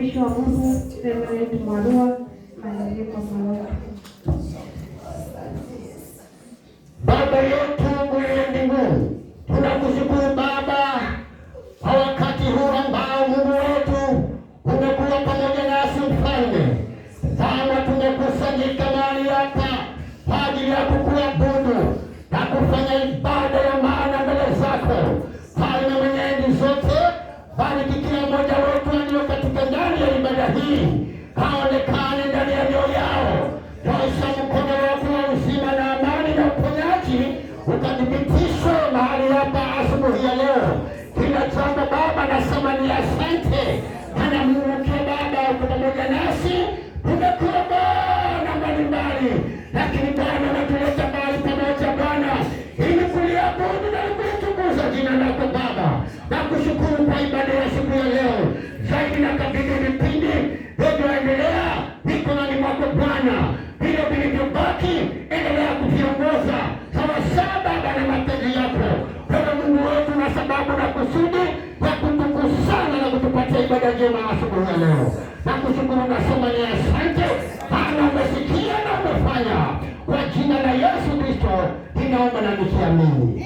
mtumishi wa Mungu Reverend Mwarua aendelee kwa pamoja. Baba yetu uliye mbinguni, tunakushukuru Baba kwa wakati huu ambao Mungu wetu umekuwa pamoja nasi Mfalme. Kama tumekusanyika mahali hapa kwa ajili ya kukuabudu na kufanya ibada ya maana mbele zako, Mfalme mwenye enzi zote, bariki kila mmoja wetu aliyo katika ndani ya ibada hii, kaonekane ndani ya mioyo yao. Nyosha mkono wako wa uzima na amani na uponyaji ukadhibitishwe mahali hapa asubuhi ya leo. Kila jambo Baba nasema ni asante, maana Mungu Baba uko pamoja nasi. Tumekuwa Bwana mbalimbali, lakini Bwana unatuleta mahali pamoja Bwana, ili kuliabudu na kulitukuza jina lako Baba, na kushukuru kwa ibada ya siku ya leo. Zaidi na kabidhi vipindi vinavyoendelea mikononi mwako Bwana, vile vilivyobaki endelea kuviongoza sawasawa Baba na mapenzi yako. Wewe Mungu wetu na sababu na kusudi ya kutukusana na kutupatia ibada njema asubuhi ya leo, na kushukuru nasema ni asante, maana umesikia na umefanya. Kwa jina la Yesu Kristo ninaomba na nikiamini.